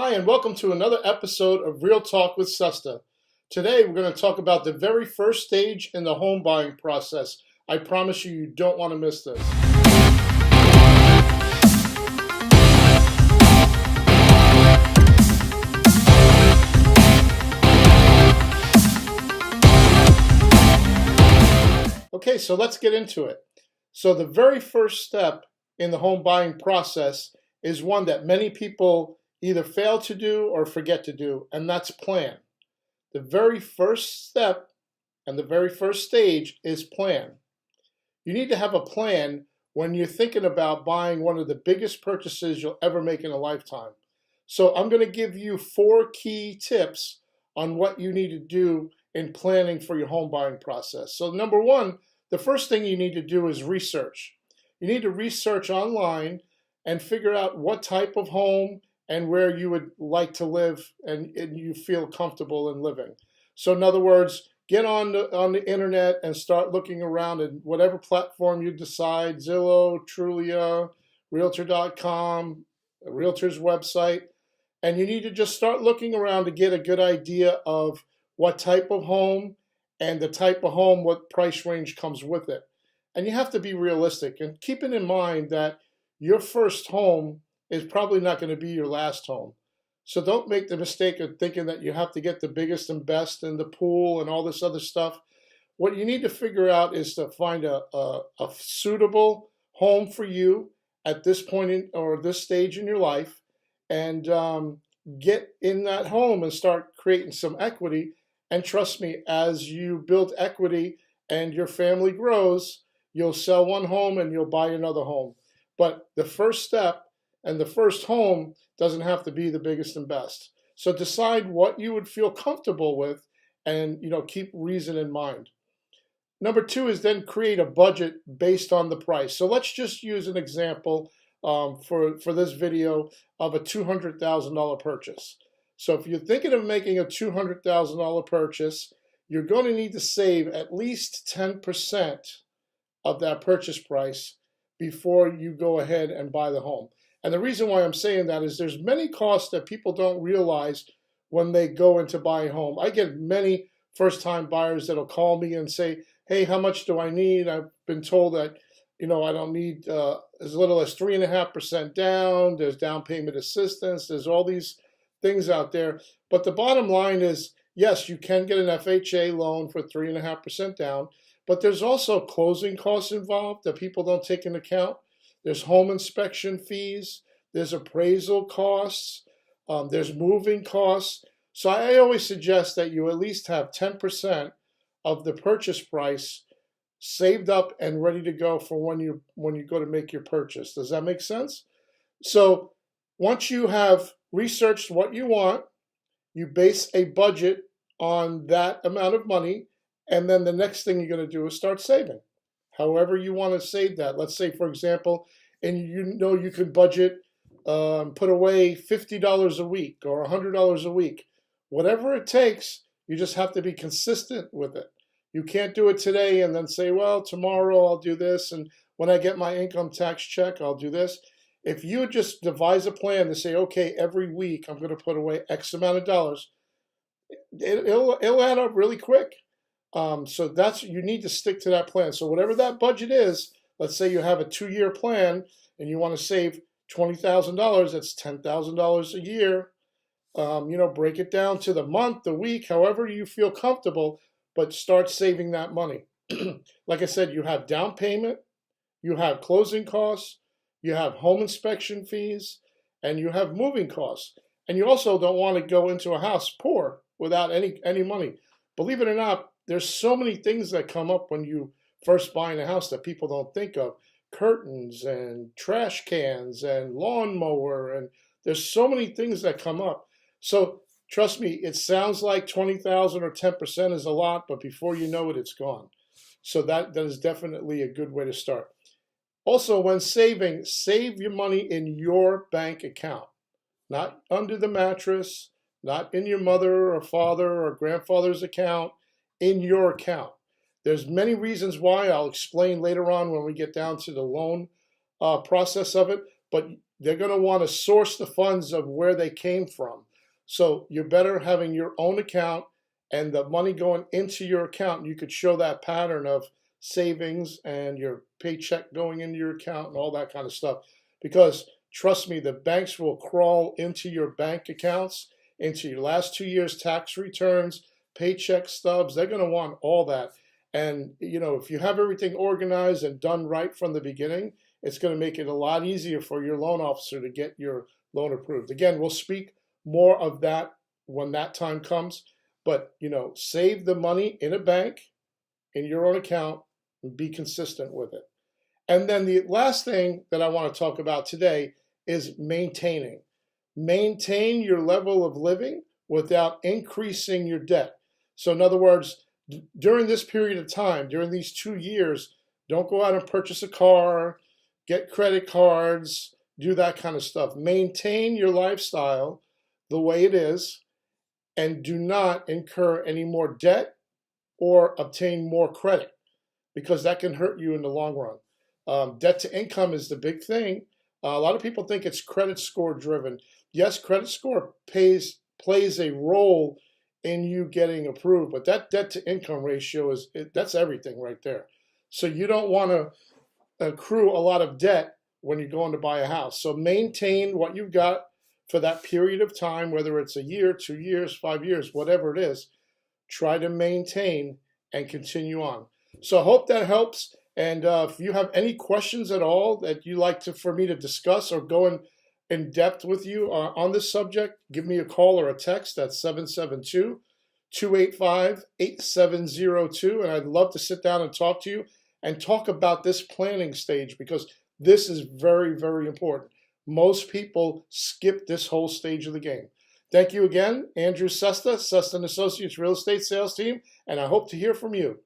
Hi, and welcome to another episode of Real Talk with Sesta. Today, we're going to talk about the very first stage in the home buying process. I promise you, you don't want to miss this. Okay, so let's get into it. So the very first step in the home buying process is one that many people either fail to do or forget to do, and that's plan. The very first step and the very first stage is plan. You need to have a plan when you're thinking about buying one of the biggest purchases you'll ever make in a lifetime. So I'm going to give you 4 key tips on what you need to do in planning for your home buying process. So number one, the first thing you need to do is research. You need to research online and figure out what type of home and where you would like to live and you feel comfortable in living. So in other words, get on the internet and start looking around at whatever platform you decide, Zillow, Trulia, Realtor.com, a realtor's website, and you need to just start looking around to get a good idea of what type of home and the type of home, what price range comes with it. And you have to be realistic and keeping in mind that your first home is probably not going to be your last home. So don't make the mistake of thinking that you have to get the biggest and best and the pool and all this other stuff. What you need to figure out is to find a suitable home for you at this point in, or this stage in your life, and get in that home and start creating some equity. And trust me, as you build equity and your family grows, you'll sell one home and you'll buy another home. But the first step and the first home doesn't have to be the biggest and best. So decide what you would feel comfortable with and keep reason in mind. Number 2 is then create a budget based on the price. So let's just use an example for this video of a $200,000 purchase. So if you're thinking of making a $200,000 purchase, you're going to need to save at least 10% of that purchase price before you go ahead and buy the home. And the reason why I'm saying that is there's many costs that people don't realize when they go into buy a home. I get many first-time buyers that'll call me and say, hey, how much do I need? I've been told that, I don't need as little as 3.5% down. There's down payment assistance. There's all these things out there. But the bottom line is, yes, you can get an FHA loan for 3.5% down, but there's also closing costs involved that people don't take into account. There's home inspection fees, there's appraisal costs, there's moving costs. So I always suggest that you at least have 10% of the purchase price saved up and ready to go for when you go to make your purchase. Does that make sense? So once you have researched what you want, you base a budget on that amount of money, and then the next thing you're going to do is start saving. However you want to save that. Let's say, for example, and you can budget, put away $50 a week or $100 a week. Whatever it takes, you just have to be consistent with it. You can't do it today and then say, well, tomorrow I'll do this, and when I get my income tax check, I'll do this. If you just devise a plan to say, okay, every week I'm going to put away X amount of dollars, it'll add up really quick. So you need to stick to that plan. So whatever that budget is, let's say you have a 2-year plan and you want to save $20,000, that's $10,000 a year. Break it down to the month, the week, however you feel comfortable, but start saving that money. Like I said, you have down payment, you have closing costs, you have home inspection fees, and you have moving costs. And you also don't want to go into a house poor without any money. Believe it or not, there's so many things that come up when you first buying a house that people don't think of. Curtains and trash cans and lawnmower, and there's so many things that come up. So trust me, it sounds like 20,000 or 10% is a lot, but before you know it, it's gone. So that is definitely a good way to start. Also, when saving, save your money in your bank account, not under the mattress, not in your mother or father or grandfather's account, in your account. There's many reasons why I'll explain later on when we get down to the loan process of it, but they're going to want to source the funds of where they came from. So you're better having your own account and the money going into your account. You could show that pattern of savings and your paycheck going into your account and all that kind of stuff. Because trust me, the banks will crawl into your bank accounts, into your last 2 years tax returns, paycheck stubs. They're going to want all that. And if you have everything organized and done right from the beginning, it's going to make it a lot easier for your loan officer to get your loan approved. Again, we'll speak more of that when that time comes. But, save the money in a bank, in your own account, and be consistent with it. And then the last thing that I want to talk about today is maintaining. Maintain your level of living without increasing your debt. So in other words, during this period of time, during these 2 years, don't go out and purchase a car, get credit cards, do that kind of stuff. Maintain your lifestyle the way it is, and do not incur any more debt or obtain more credit, because that can hurt you in the long run. Debt to income is the big thing. A lot of people think it's credit score driven. Yes, credit score plays a role in you getting approved, but that debt to income ratio that's everything right there. So you don't want to accrue a lot of debt when you're going to buy a house. So maintain what you've got for that period of time, whether it's a year, 2 years, 5 years, whatever it is. Try to maintain and continue on. So I hope that helps. And if you have any questions at all that you'd like for me to discuss or go in depth with you on this subject, give me a call or a text at 772-285-8702. And I'd love to sit down and talk to you and talk about this planning stage, because this is very, very important. Most people skip this whole stage of the game. Thank you again, Andrew Sesta, Sesta & Associates Real Estate Sales Team, and I hope to hear from you.